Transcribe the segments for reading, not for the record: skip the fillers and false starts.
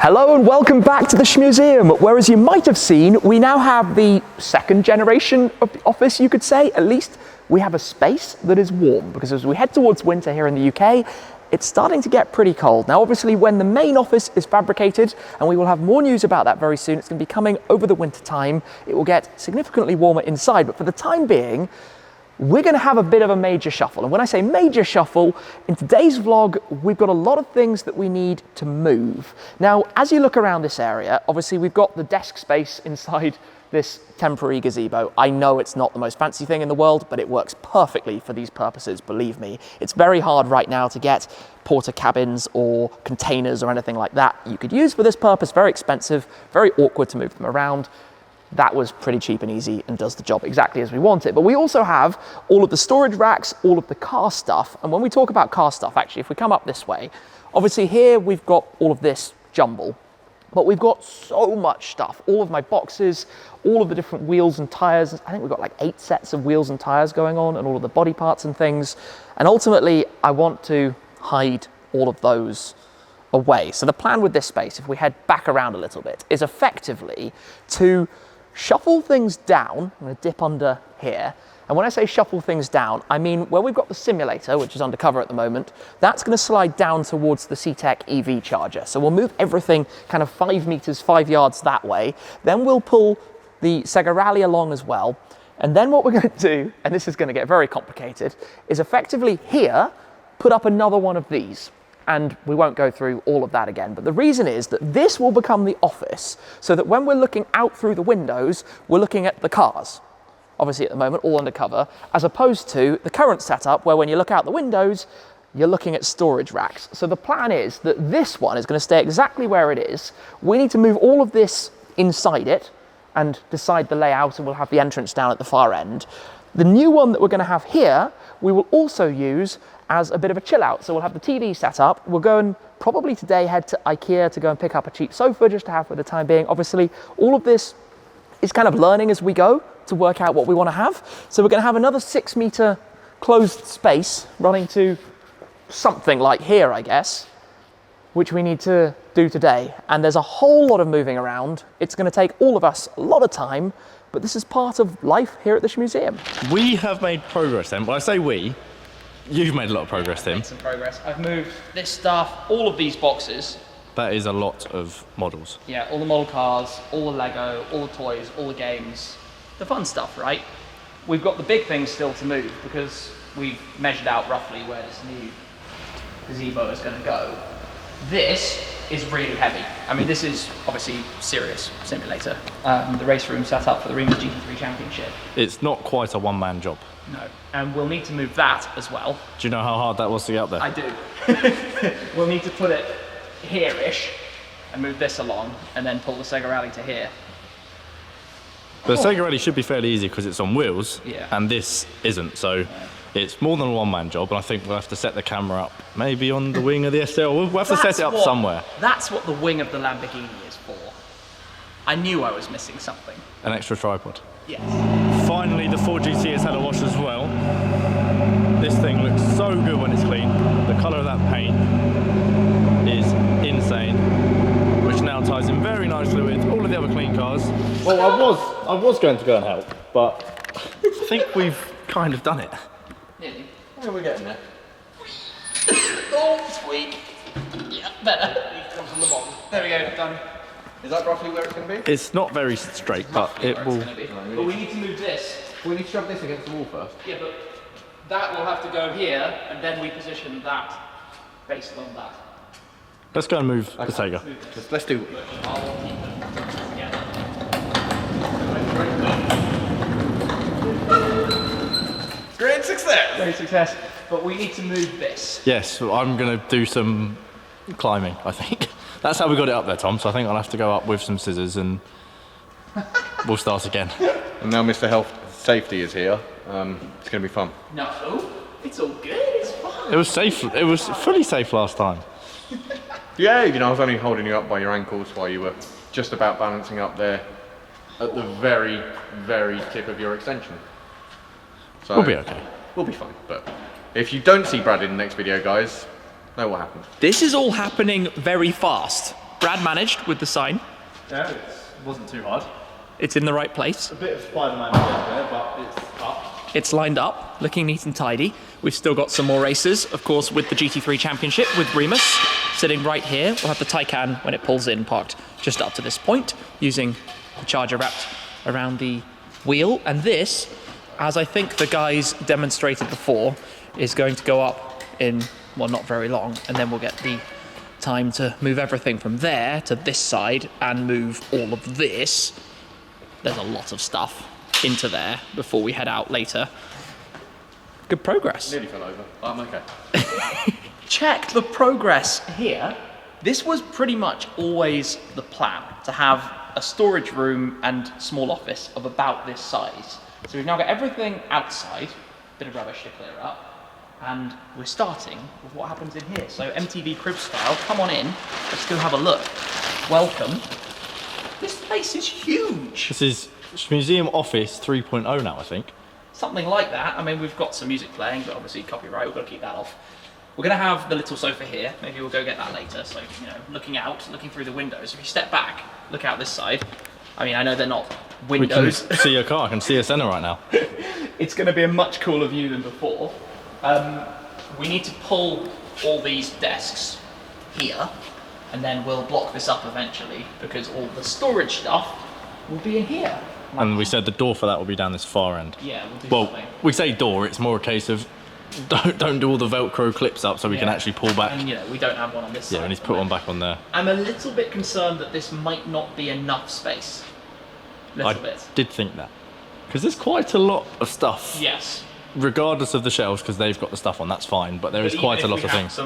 Hello and welcome back to the Shmuseum, where, as you might have seen, we now have the second generation of the office, you could say. At least we have a space that is warm, because as we head towards winter here in the UK, it's starting to get pretty cold. Now, obviously, when the main office is fabricated, and we will have more news about that very soon, it's going to be coming over the winter time, it will get significantly warmer inside. But for the time being, we're going to have a bit of a major shuffle. And when I say major shuffle, in today's vlog, we've got a lot of things that we need to move. Now, as you look around this area, obviously we've got the desk space inside this temporary gazebo. I know it's not the most fancy thing in the world, but it works perfectly for these purposes, believe me. It's very hard right now to get porta cabins or containers or anything like that you could use for this purpose. Very expensive, very awkward to move them around. That was pretty cheap and easy and does the job exactly as we want it. But we also have all of the storage racks, all of the car stuff. And when we talk about car stuff, actually, if we come up this way, obviously here we've got all of this jumble, but we've got so much stuff. All of my boxes, all of the different wheels and tires. I think we've got like 8 sets of wheels and tires going on, and all of the body parts and things. And ultimately, I want to hide all of those away. So the plan with this space, if we head back around a little bit, is effectively to shuffle things down. I'm going to dip under here. And when I say shuffle things down, I mean where we've got the simulator, which is undercover at the moment, that's going to slide down towards the CTEC EV charger. So we'll move everything kind of 5 meters, 5 yards that way. Then we'll pull the Sega Rally along as well. And then what we're going to do, and this is going to get very complicated, is effectively here, put up another one of these. And we won't go through all of that again. But the reason is that this will become the office, so that when we're looking out through the windows, we're looking at the cars. Obviously at the moment, all undercover, as opposed to the current setup where when you look out the windows, you're looking at storage racks. So the plan is that this one is going to stay exactly where it is. We need to move all of this inside it and decide the layout, and we'll have the entrance down at the far end. The new one that we're going to have here, we will also use as a bit of a chill out. So we'll have the TV set up. We'll go and probably today head to Ikea to go and pick up a cheap sofa just to have for the time being. Obviously, all of this is kind of learning as we go to work out what we want to have. So we're going to have another 6 meter closed space running to something like here, I guess, which we need to do today. And there's a whole lot of moving around. It's going to take all of us a lot of time, but this is part of life here at the Shmuseum. We have made progress then. When I say we, you've made a lot of progress, Tim. Made some progress. I've moved this stuff, all of these boxes. That is a lot of models. Yeah, all the model cars, all the Lego, all the toys, all the games. The fun stuff, right? We've got the big things still to move because we've measured out roughly where this new gazebo is going to go. This is really heavy. I mean, this is obviously serious simulator. The race room set up for the G63 Championship. It's not quite a one-man job. No, and we'll need to move that as well. Do you know how hard that was to get up there? I do. We'll need to put it here-ish and move this along and then pull the Sega Rally to here. The Sega Rally should be fairly easy because it's on wheels, yeah, and this isn't, so it's more than a one-man job, and I think we'll have to set the camera up maybe on the wing of the SL. We'll have to set it up somewhere. That's what the wing of the Lamborghini is for. I knew I was missing something. An extra tripod. Yes. Finally, the 4GT has had a wash as well. This thing looks so good when it's clean. The colour of that paint is insane, which now ties in very nicely with all of the other clean cars. Well, I was going to go and help, but I think we've kind of done it. Nearly. Yeah, we're getting there. Oh, sweet. Yeah, better. It comes from the bottom. There we go, done. Is that roughly where it's going to be? It's not very straight, but it will. But we need to move this. We need to shove this against the wall first. Yeah, but that will have to go here, and then we position that based on that. Let's go and move the Sega. Let's do it. I'll keep them together. Great success! Great success. But we need to move this. Yes, I'm going to do some climbing, I think. That's how we got it up there, Tom, so I think I'll have to go up with some scissors and we'll start again. And now Mr. Health Safety is here. It's going to be fun. No, it's all good, it's fine. It was safe, it was fully safe last time. Yeah, you know, I was only holding you up by your ankles while you were just about balancing up there at the very, very tip of your extension. So We'll be okay. We'll be fine, but if you don't see Brad in the next video, guys, know what happened. This is all happening very fast. Brad managed with the sign. Yeah, it wasn't too hard. It's in the right place. A bit of Spider-Man there, but it's up. It's lined up, looking neat and tidy. We've still got some more races, of course, with the GT3 Championship with Remus sitting right here. We'll have the Taycan when it pulls in, parked just up to this point, using the charger wrapped around the wheel. And this, as I think the guys demonstrated before, is going to go up in, well, not very long, and then we'll get the time to move everything from there to this side and move all of this. There's a lot of stuff into there before we head out later. Good progress. Nearly fell over. I'm okay. Check the progress here. This was pretty much always the plan, to have a storage room and small office of about this size. So we've now got everything outside, bit of rubbish to clear up, and we're starting with what happens in here. So MTV Crib style, come on in, let's go have a look. Welcome. This place is huge. This is Shmuseum Office 3.0 now, I think. Something like that. I mean, we've got some music playing, but obviously copyright, we've got to keep that off. We're going to have the little sofa here. Maybe we'll go get that later. So, you know, looking out, looking through the windows. If you step back, look out this side. I mean, I know they're not windows. We can see your car. I can see a Senna right now. It's going to be a much cooler view than before. We need to pull all these desks here, and then we'll block this up eventually, because all the storage stuff will be in here. And we said the door for that will be down this far end. Yeah, we'll do Well, something. we say door, it's more a case of don't do all the Velcro clips up so we can actually pull back. And, you know, we don't have one on this side. Yeah, we need to put one back on there. I'm a little bit concerned that this might not be enough space. I did think that. Because there's quite a lot of stuff. Yes. Regardless of the shelves, because they've got the stuff on, that's fine. But there is quite a lot of things.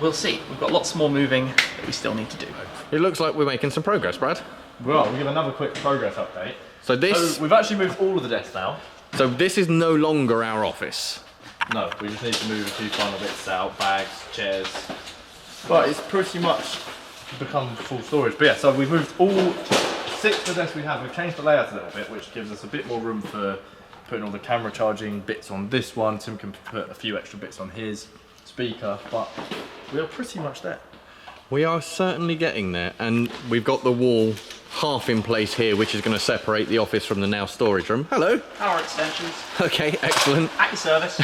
We'll see. We've got lots more moving that we still need to do. It looks like we're making some progress, Brad. Well, we'll give another quick progress update. So this, So we've actually moved all of the desks now. so this is no longer our office. No, we just need to move a few final bits out, bags, chairs. But it's pretty much become full storage. But yeah, so we've moved all 6 of the desks we have. We've changed the layout a little bit, which gives us a bit more room for putting all the camera charging bits on this one. Tim can put a few extra bits on his speaker, but we are pretty much there. We are certainly getting there, and we've got the wall half in place here, which is going to separate the office from the now storage room. Hello. Power extensions. Okay, excellent. At your service.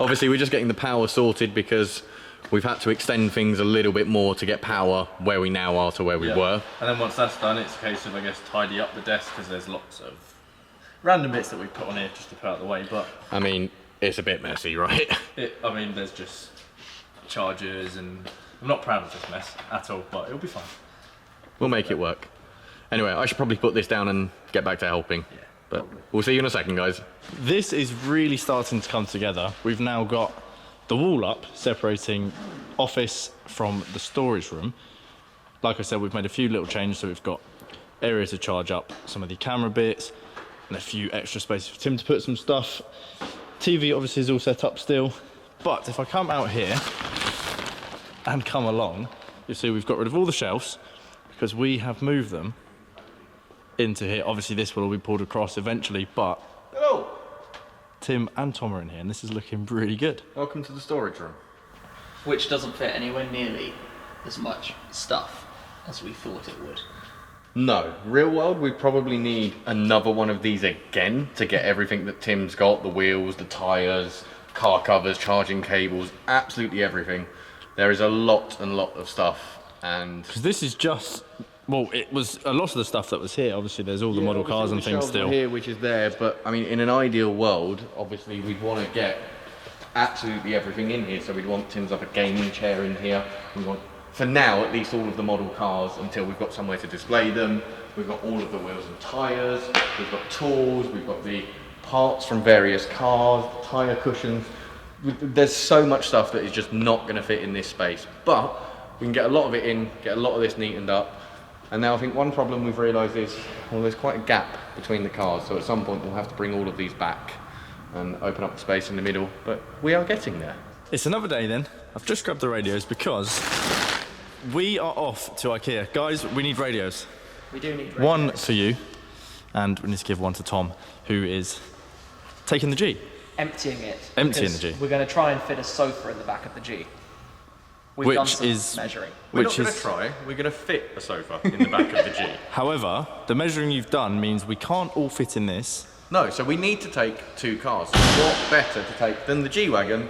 Obviously, we're just getting the power sorted because we've had to extend things a little bit more to get power where we now are to where we were. And then once that's done, it's a case of, I guess, tidy up the desk, because there's lots of random bits that we put on here just to put out of the way. But I mean, it's a bit messy, right? I mean, there's just chargers, and I'm not proud of this mess at all, but it'll be fine. We'll make it work. Anyway, I should probably put this down and get back to helping. Yeah, but we'll see you in a second, guys. This is really starting to come together. We've now got the wall up, separating office from the storage room. Like I said, we've made a few little changes, so we've got areas to charge up some of the camera bits, and a few extra spaces for Tim to put some stuff. TV obviously is all set up still, but if I come out here and come along, you'll see we've got rid of all the shelves because we have moved them into here. Obviously this will all be pulled across eventually, but Hello. Tim and Tom are in here, and this is looking really good. Welcome to the storage room. Which doesn't fit anywhere nearly as much stuff as we thought it would. No, real world, we probably need another one of these again to get everything that Tim's got, the wheels, the tyres, car covers, charging cables, absolutely everything. There is a lot of stuff, and... Because this is just, well, it was a lot of the stuff that was here. Obviously there's all the model cars and things still. Here, which is there, but I mean, in an ideal world, obviously we'd want to get absolutely everything in here. So we'd want Tim's like a gaming chair in here. We want, for now, at least all of the model cars until we've got somewhere to display them. We've got all of the wheels and tyres. We've got tools. We've got the parts from various cars, tyre cushions. There's so much stuff that is just not going to fit in this space, but we can get a lot of it in, get a lot of this neatened up. And now I think one problem we've realised is, well, there's quite a gap between the cars, so at some point we'll have to bring all of these back and open up the space in the middle, but we are getting there. It's another day then. I've just grabbed the radios because we are off to Ikea. Guys, we need radios. We do need radios. One for you, and we need to give one to Tom, who is taking the G. Emptying it. Emptying because the G. We're going to try and fit a sofa in the back of the G. We've done which some is measuring. We're not going to try. We're going to fit a sofa in the back of the G. However, the measuring you've done means we can't all fit in this. No, so we need to take 2 cars. What better to take than the G-Wagon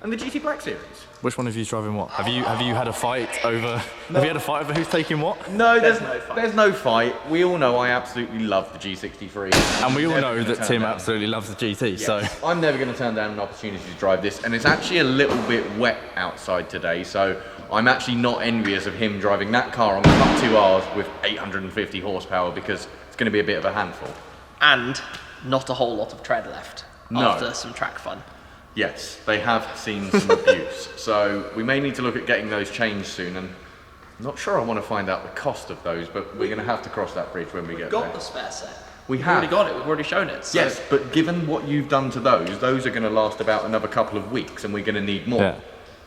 and the GT Black Series? Which one of you is driving what? Have you had a fight over? Have you had a fight over who's taking what? No, there's no fight. We all know I absolutely love the G63. And we all Never know gonna that turn Tim down. absolutely loves the GT. So I'm never going to turn down an opportunity to drive this, and it's actually a little bit wet outside today, so I'm actually not envious of him driving that car on Club 2Rs with 850 horsepower because it's going to be a bit of a handful. And not a whole lot of tread left after some track fun. Yes, they have seen some abuse, so we may need to look at getting those changed soon, and I'm not sure I want to find out the cost of those, but we're going to have to cross that bridge when we get there. Got the spare set. We We've have. already got it. We've already shown it. So. Yes, but given what you've done to those are going to last about another couple of weeks, and we're going to need more. yeah.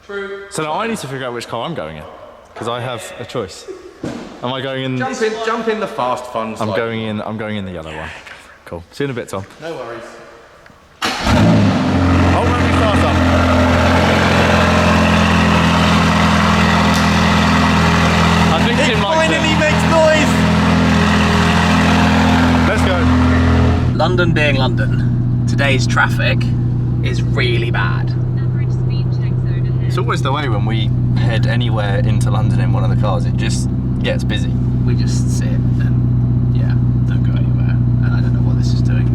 True. So now I need to figure out which car I'm going in because I have a choice. Am I going in? Jump in the fast fun slide. I'm going in the yellow one. Cool. See you in a bit, Tom. No worries. Oh, let me start up. I think Tim likes it. Finally makes noise! Let's go. London being London, today's traffic is really bad. It's always the way when we head anywhere into London in one of the cars. It just gets busy. We just sit and don't go anywhere. And I don't know what this is doing.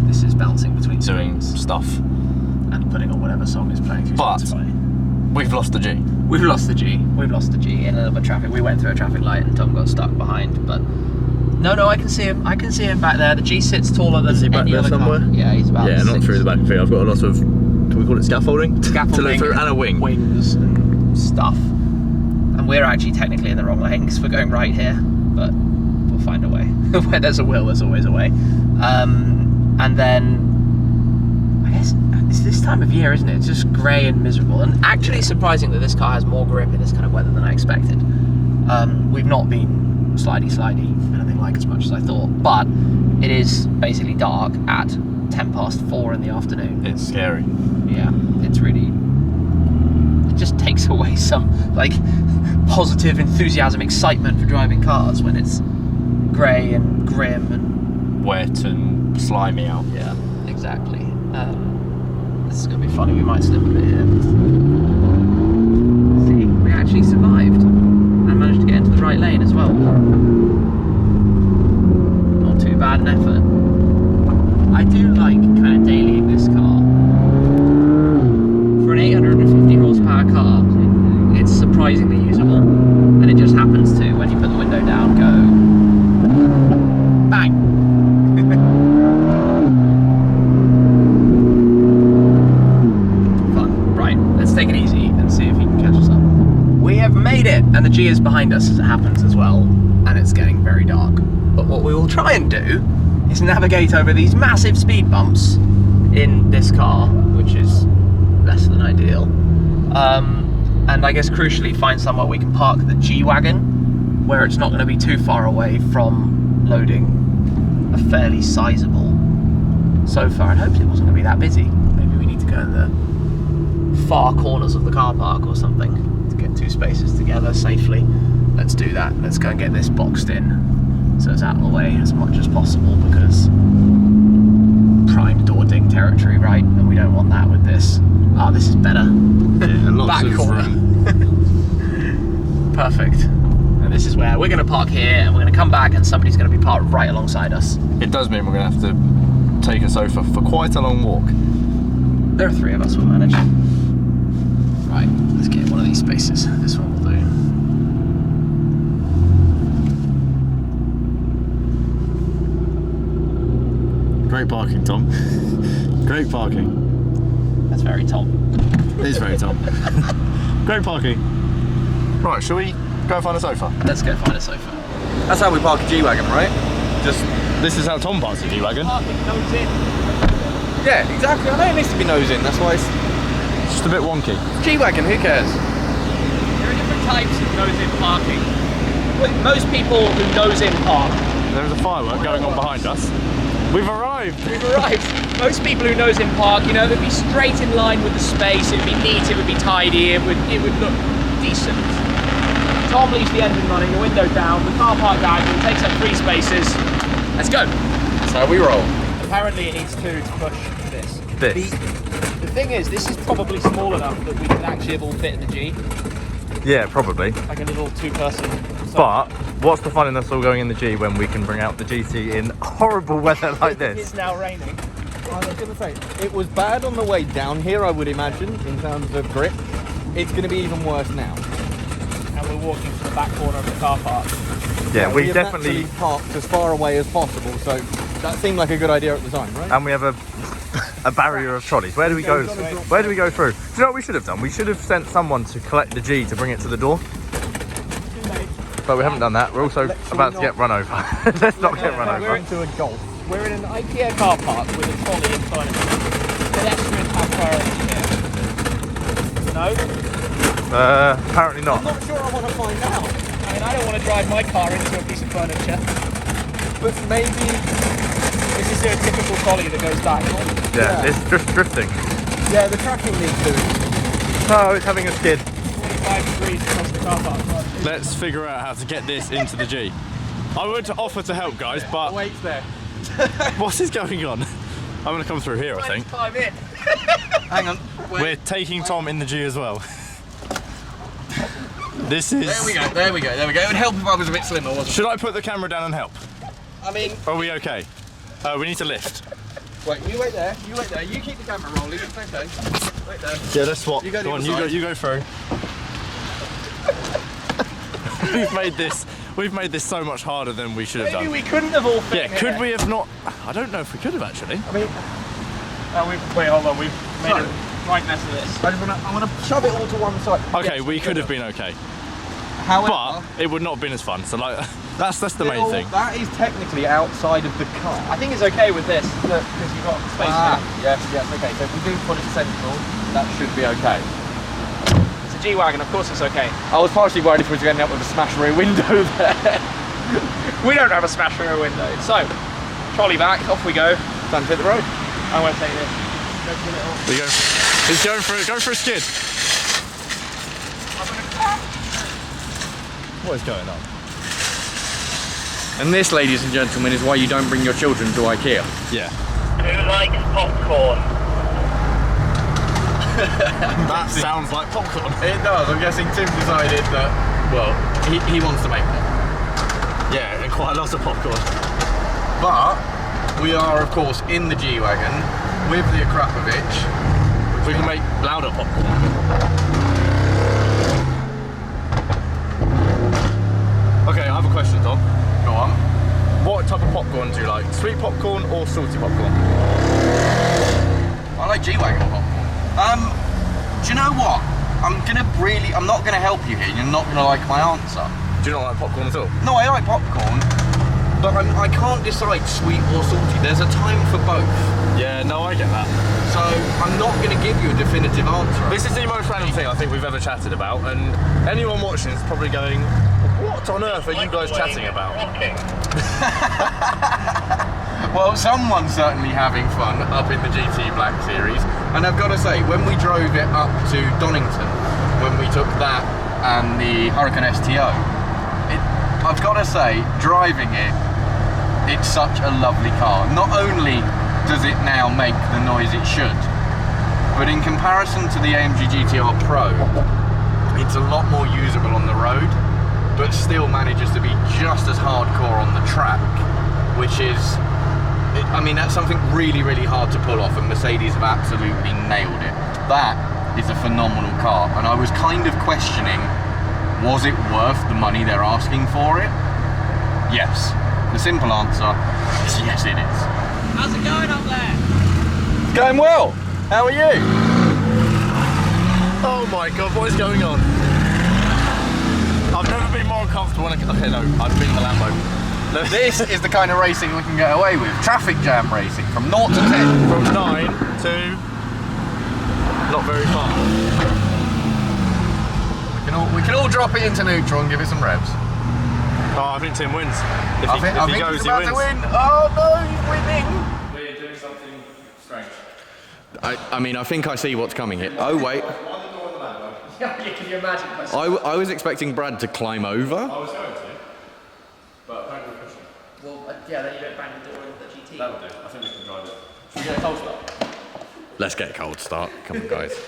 This is bouncing between Doing screens stuff. and putting on whatever song is playing through But Spotify. we've lost the G. We've lost the G. We've lost the G in a little bit of traffic. We went through a traffic light and Tom got stuck behind. But no, I can see him. I can see him back there. The G sits taller than Is he back any there other somewhere? car. Yeah, he's about. Yeah, not 6. through the back thing. I've got a lot of, can we call it scaffolding? To look through, and a wing. Wings and stuff. And we're actually technically in the wrong lane because we're going right here, but we'll find a way. Where there's a will, there's always a way. And then, I guess, it's this time of year, isn't it? It's just grey and miserable. And actually surprising that this car has more grip in this kind of weather than I expected. We've not been slidey, anything like as much as I thought. But it is basically dark at 4:10 in the afternoon. It's scary. Yeah, it's really, it just takes away some like positive enthusiasm, excitement for driving cars when it's grey and grim and Wet and slimy out. yeah, exactly. This is going to be funny. We might slip a bit here. See, we actually survived and managed to get into the right lane as well. Not too bad an effort. I do like kind of dailying this car. For an 850 horsepower car, it's surprisingly usable, and it just happens to, when you put the window down, go bang. Fun. Right, let's take it easy and see if he can catch us up. We have made it, and the G is behind us as it happens as well, and it's getting very dark. But what we will try and do is navigate over these massive speed bumps in this car, which is less than ideal. And I guess crucially find somewhere we can park the G-Wagon where it's not going to be too far away from loading a fairly sizable sofa. And hopefully it wasn't going to be that busy. Maybe we need to go in the far corners of the car park or something to get 2 spaces together safely. Let's do that. Let's go and get this boxed in so it's out of the way as much as possible, because primed door ding territory, right? And we don't want that with this. Ah, this is better. Yeah, and lots Back of corner. room. Perfect. And this is where we're going to park here, and we're going to come back, and somebody's going to be parked right alongside us. It does mean we're going to have to take a sofa for quite a long walk. There are 3 of us, we'll manage. Right, let's get one of these spaces. This one will do. Great parking, Tom. Great parking. That's very Tom. It is very Tom. Great parking. Right, shall we go and find a sofa? Let's go find a sofa. That's how we park a G-Wagon, right? Just, This is how Tom parks a G-Wagon. Parking nose in. yeah, exactly. I know it needs to be nose in, that's why it's Just a bit wonky. G-Wagon, who cares? There are different types of nose in parking. Most people who nose in park. There's a firework going on behind us. We've arrived! We've arrived. Most people who nose in park, you know, they'd be straight in line with the space, it would be neat, it would be tidy, it would look decent. Tom leaves the engine running, the window down, the car park diagonal takes up 3 spaces. Let's go. That's how we roll. Apparently it needs 2 to push this. This. The thing is, this is probably small enough that we can actually have all fit in the G. Yeah, probably. Like a little 2-person. But what's the fun in us all going in the G when we can bring out the GT in horrible weather like this? It's now raining. I was going to say, it was bad on the way down here, I would imagine, in terms of grip. It's going to be even worse now. And we're walking to the back corner of the car park. Yeah, we have definitely naturally parked as far away as possible, so that seemed like a good idea at the time, right? and we have a barrier of trolleys. Where do we go? Where do we go through? Do you know what we should have done? We should have sent someone to collect the G to bring it to the door. But we haven't done that. We're also about to get run over. Let's not get run We're over. into a golf. We're in an Ikea car park with a trolley in front of us. Pedestrians have priority here. No? Apparently not. I'm not sure I want to find out. I mean, I don't want to drive my car into a piece of furniture. But maybe... This is a typical trolley that goes back. Yeah, it's drifting. Yeah, the tracking needs doing. Oh, it's having a skid. 45 degrees across the car park. Let's figure out how to get this into the G. I would offer to help, guys, but Wait there. what is going on? I'm going to come through here, I think. Climb in. Hang on. We're taking Tom in the G as well. This is... There we go, there we go, there we go. It would help if I was a bit slimmer, wasn't Should I put the camera down and help? it? I mean... Are we okay? We need to lift. Wait, you wait there, you wait there. You keep the camera rolling, it's okay. Wait there. Yeah, let's swap. You go the Come on, other side. you go through. We've made this so much harder than we should have Maybe done. we couldn't have all fit Yeah, in could here. we have not? I don't know if we could have actually. I mean... Wait, hold on. We've made Sorry. a right mess of this. I want to shove it all to one side. Okay, Yes, we could have been okay. However... But it would not have been as fun. So like, that's the main thing. That is technically outside of the car. I think it's okay with this because you've got space here. Yes, okay. So if we do put it central, that should be okay. It's a G-Wagon, of course it's okay. I was partially worried if we were going to end up with a smash rear window there. We don't have a smash rear window. So, trolley back, off we go. Time to hit the road. I won't take this. There you go. He's going for a skid. What is going on? And this, ladies and gentlemen, is why you don't bring your children to Ikea. Yeah. Who likes popcorn? That sounds like popcorn. It does. I'm guessing Tim decided that, well, he wants to make one. Yeah, and quite a lot of popcorn. But we are, of course, in the G-Wagon with the Akrapovich. We can make louder popcorn. Okay, I have a question, Tom. Go on. What type of popcorn do you like? Sweet popcorn or salty popcorn? I like G-Wagon popcorn. Do you know what? I'm not gonna help you here. You're not gonna like my answer. Do you not like popcorn at all? No, I like popcorn, but I can't decide sweet or salty. There's a time for both. Yeah, no, I get that. So I'm not going to give you a definitive answer. This is the most random thing I think we've ever chatted about, and anyone watching is probably going, what on earth are you guys chatting about? Well, someone's certainly having fun up in the GT Black Series, and I've got to say, when we drove it up to Donington, when we took that and the Hurricane STO, I've got to say, driving it, it's such a lovely car. Not only does it now make the noise it should, but in comparison to the AMG GTR Pro, it's a lot more usable on the road, but still manages to be just as hardcore on the track, which is, I mean, that's something really, really hard to pull off, and Mercedes have absolutely nailed it. That is a phenomenal car, and I was kind of questioning, was it worth the money they're asking for it? Yes. The simple answer is yes, it is. How's it going up there? It's going well. How are you? Oh my god, what is going on? I've never been more uncomfortable when okay, no, I've been in the Lambo. This is the kind of racing we can get away with. Traffic jam racing from 0 to 10. From 9 to not very far. We can all drop it into neutral and give it some revs. Oh, I think Tim wins. If I he think goes, he's he about wins. to win. Oh no, he's winning. We're doing something strange. I mean, I think I see what's coming here. Oh wait. Can you imagine? I was expecting Brad to climb over. I was going to, but don't be pushing. Well, yeah, then you don't bang the door into the GT. That'll do. I think we can drive it. Should we get a cold start? Let's get a cold start. Come on, guys.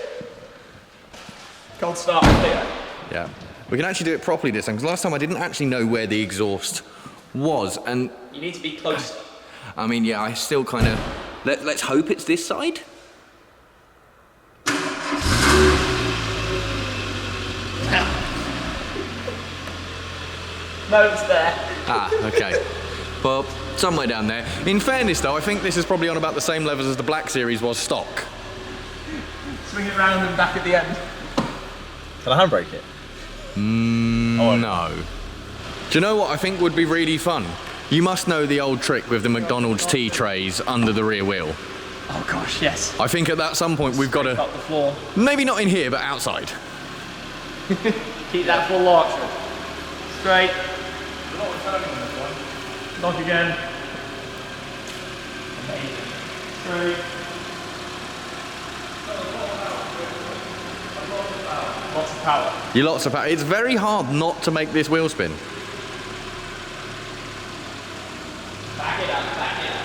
Cold start clear. Yeah. We can actually do it properly this time, because last time I didn't actually know where the exhaust was, and You need to be closer. I mean, yeah, I still kind of... Let's hope it's this side. No, it's there. Ah, okay. Well, somewhere down there. In fairness, though, I think this is probably on about the same levels as the Black Series was stock. Swing it round and back at the end. Can I handbrake it? No. Do you know what I think would be really fun? You must know the old trick with the McDonald's tea trays under the rear wheel. Oh gosh, yes. I think at that some point we've got Up to... the floor. Maybe not in here, but outside. Keep that full lock. Straight. Lock again. Straight. Lots of power. You lots of power. It's very hard not to make this wheel spin. Back it up, back it up.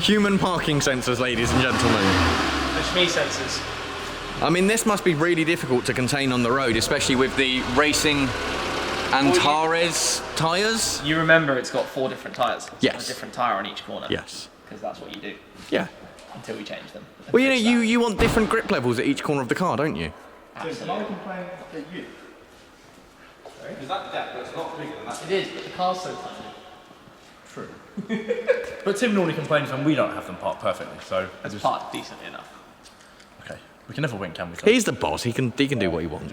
Human parking sensors, ladies and gentlemen. The Shmi sensors. I mean, this must be really difficult to contain on the road, especially with the racing Antares tyres. You remember it's got 4 different tyres. Yes. A different tyre on each corner. Yes. Because that's what you do Yeah. until we change them. Well, you know, you want different grip levels at each corner of the car, don't you? Absolutely. Is that depth that's not bigger than that? It is, but the car's so tiny. True. But Tim normally complains when we don't have them parked perfectly, so... It's parked decently enough. Okay. We can never win, can we? He's the boss. He can do what he wants.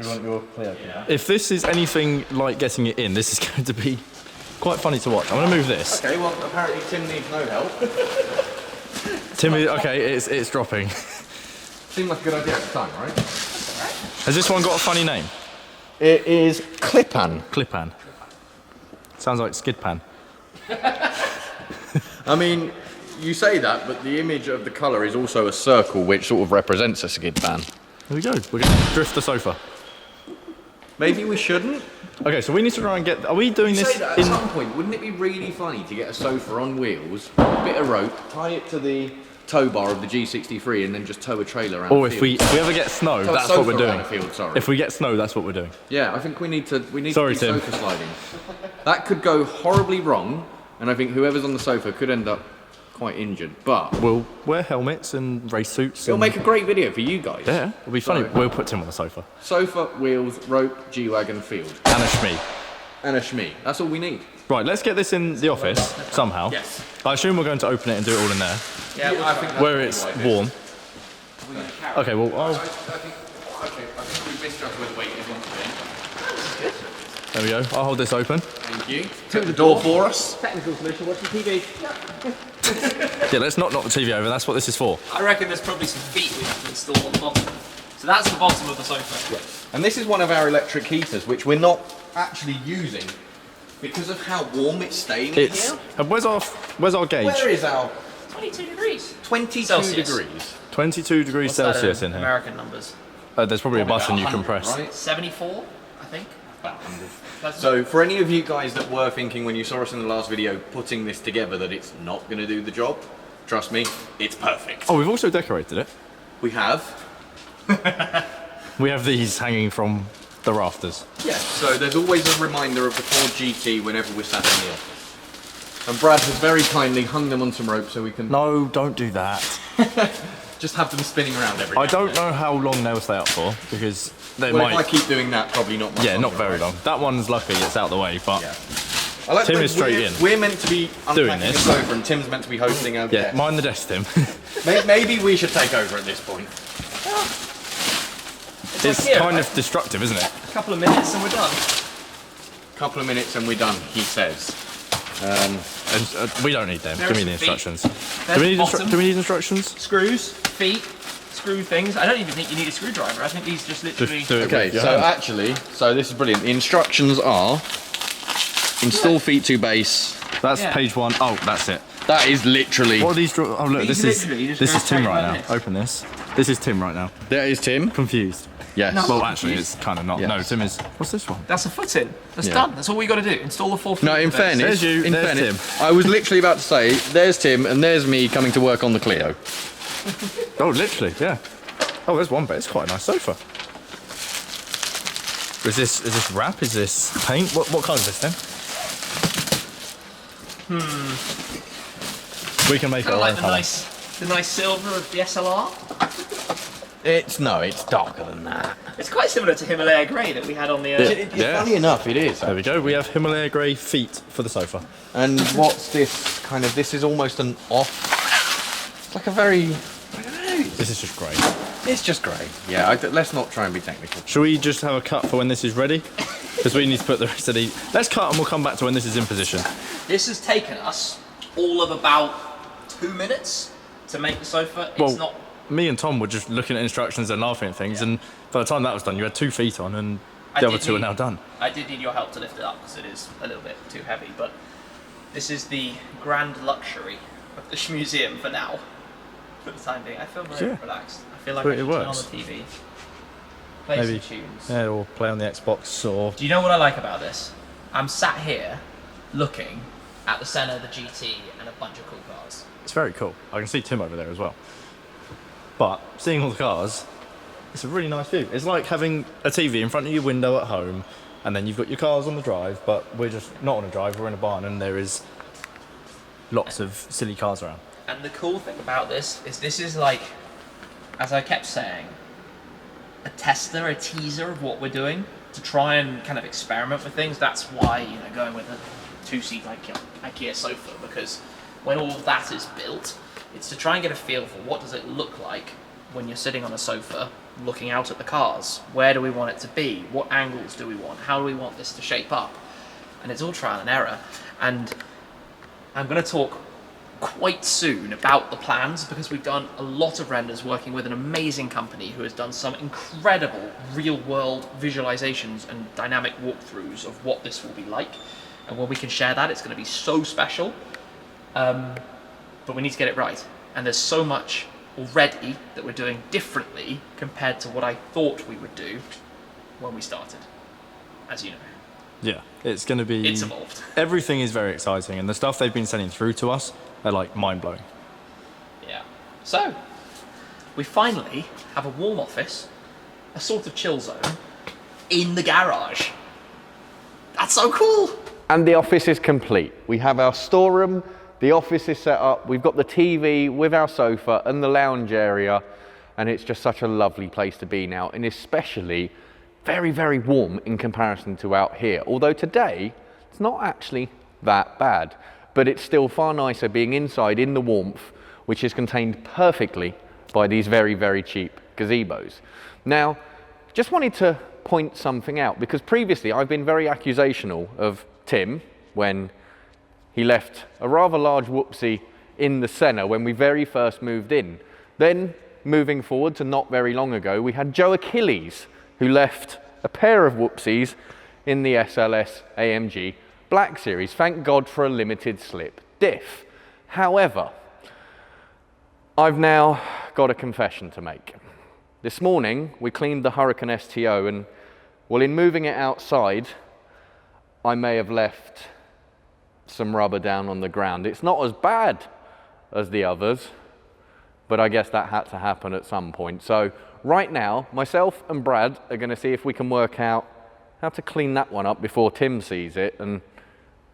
If this is anything like getting it in, this is going to be quite funny to watch. I'm going to move this. Okay, well, apparently Tim needs no help. Tim, okay, it's dropping. Seemed like a good idea at the time, right? Has this one got a funny name? It is Clipan. Clipan. Sounds like Skidpan. I mean, you say that, but the image of the colour is also a circle, which sort of represents a skid pan. There we go. We're going to drift the sofa. Maybe we shouldn't. Okay, so we need to try and get... Are we doing this Say that at some point, wouldn't it be really funny to get a sofa on wheels, a bit of rope, tie it to the tow bar of the G63, and then just tow a trailer around Or the if field? we ever get snow, Tow a that's what sofa we're doing. around a field, sorry. If we get snow, that's what we're doing. Yeah, I think we need to Sorry, do Tim. sofa sliding. That could go horribly wrong, and I think whoever's on the sofa could end up quite injured, but We'll wear helmets and race suits. it'll and... make a great video for you guys. Yeah, it'll be funny. So- We'll put Tim on the sofa. Sofa, wheels, rope, G-Wagon, field. And a Shmi. And a Shmi. That's all we need. Right, let's get this in the office somehow. Yes. I assume we're going to open it and do it all in there, Yeah, I think that's where probably it's what it is. warm. Okay, well, I think we misjudged where the weight is once again. there we go. I'll hold this open. Thank you. Took the door for us. Technical solution, watching TV. Yeah, let's not knock the TV over. That's what this is for. I reckon there's probably some feet we have to install on the bottom. So that's the bottom of the sofa. And this is one of our electric heaters, which we're not actually using because of how warm it's staying It's. here. Where's our gauge? Where is our 22 degrees. 22 Celsius. degrees? 22 degrees What's that Celsius in here. American numbers. There's probably a button About you can 100, press. right? 74, I think. About 100. That's So for any of you guys that were thinking when you saw us in the last video putting this together that it's not going to do the job, trust me, it's perfect. Oh, we've also decorated it. We have. We have these hanging from the rafters. Yeah, so there's always a reminder of the Ford GT whenever we're sat in the office. And Brad has very kindly hung them on some rope so we can No, don't do that. just have them spinning around every I now and don't then. know how long they'll stay up for because they Well, might. if I keep doing that, probably not much Yeah, not longer, very right? long. That one's lucky it's out the way, but Yeah. I like Tim the way is straight we're, in. We're meant to be unpacking this. the sofa and Tim's meant to be hosting our yeah, guests. mind the desk, Tim. Maybe we should take over at this point. It's here, kind right? of destructive, isn't it? a couple of minutes and we're done. Couple of minutes and we're done, he says. And, we don't need them. There Give are me the some feet. instructions. There's Do we, need the bottom. do we need instructions? Screws, feet, screw things. I don't even think you need a screwdriver. I think these just literally... Just do it Okay, with your so hand. actually, this is brilliant. The instructions are install feet to base. That's Yeah. page 1. Oh, that's it. That is literally. What are these? Oh look, These literally just this go is Tim straight right like now. this. Open this. This is Tim right now. That is Tim. Confused. Yes. Well, actually, it's kind of not. Yes. No, Tim is. What's this one? That's a foot in. That's Yeah. done. That's all we got to do. Install the 4 feet. No, in fairness, There's you, in there's fairness, I was literally about to say, there's Tim and there's me coming to work on the Clio. Oh, literally, yeah. Oh, there's one bit. It's quite a nice sofa. Is this wrap? Is this paint? What colour is this then? We can make it our like own the colour. nice silver of the SLR. It's darker than that. It's quite similar to Himalaya Grey that we had on the. Yeah. Funny enough, it is. There we go. We have Himalaya grey feet for the sofa. And what's this kind of? This is almost an off. It's like a very. I don't know. This is just grey. It's just grey. Yeah. Let's not try and be technical. Shall we just have a cut for when this is ready? Because we need to put the rest of the. Let's cut and we'll come back to when this is in position. This has taken us all of about 2 minutes to make the sofa. It's Well, not. me and Tom were just looking at instructions and laughing at things, and by the time that was done, you had 2 feet on, and I the other did 2 are need- now done. I did need your help to lift it up because it is a little bit too heavy, but this is the grand luxury of the Shmuseum for now. For the time being, I feel very Yeah. relaxed. I feel like But I it should turn on works. the TV, play Maybe. some tunes. Yeah, or play on the Xbox, or Do you know what I like about this? I'm sat here looking at the centre of the GT and a bunch of cool cars. it's very cool. I can see Tim over there as well. But seeing all the cars, it's a really nice view. It's like having a TV in front of your window at home, and then you've got your cars on the drive, but we're just not on a drive, we're in a barn, and there is lots of silly cars around. And the cool thing about this is like, as I kept saying, a tester, a teaser of what we're doing to try and kind of experiment with things. That's why, you know, going with a 2-seat Ikea sofa, because when all of that is built, it's to try and get a feel for what does it look like when you're sitting on a sofa looking out at the cars. Where do we want it to be? What angles do we want? How do we want this to shape up? And it's all trial and error. And I'm going to talk quite soon about the plans because we've done a lot of renders working with an amazing company who has done some incredible real-world visualizations and dynamic walkthroughs of what this will be like. And when we can share that, it's going to be so special. But we need to get it right. And there's so much already that we're doing differently compared to what I thought we would do when we started, as you know. Yeah, it's going to be... It's evolved. Everything is very exciting, and the stuff they've been sending through to us are like mind-blowing. Yeah. So, we finally have a warm office, a sort of chill zone, in the garage. That's so cool! And the office is complete. We have our storeroom, the office is set up, we've got the TV with our sofa and the lounge area, and it's just such a lovely place to be now, and especially very, very warm in comparison to out here. Although today, it's not actually that bad, but it's still far nicer being inside in the warmth, which is contained perfectly by these very, very cheap gazebos. Now, just wanted to point something out, because previously I've been very accusational of Tim when he left a rather large whoopsie in the centre when we very first moved in. Then, moving forward to not very long ago, we had Joe Achilles, who left a pair of whoopsies in the SLS AMG Black Series. Thank God for a limited slip diff. However, I've now got a confession to make. This morning, we cleaned the Hurricane STO, and, well, in moving it outside, I may have left some rubber down on the ground. It's not as bad as the others, but I guess that had to happen at some point. So right now, myself and Brad are going to see if we can work out how to clean that one up before Tim sees it. And,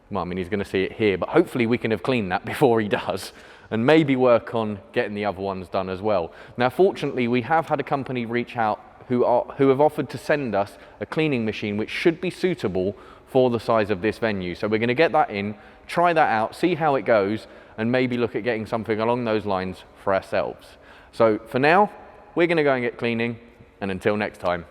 well, I mean, he's going to see it here, but hopefully we can have cleaned that before he does, and maybe work on getting the other ones done as well. Now, fortunately, we have had a company reach out who have offered to send us a cleaning machine which should be suitable for the size of this venue. So we're going to get that in, try that out, see how it goes, and maybe look at getting something along those lines for ourselves. So for now, we're going to go and get cleaning, and until next time,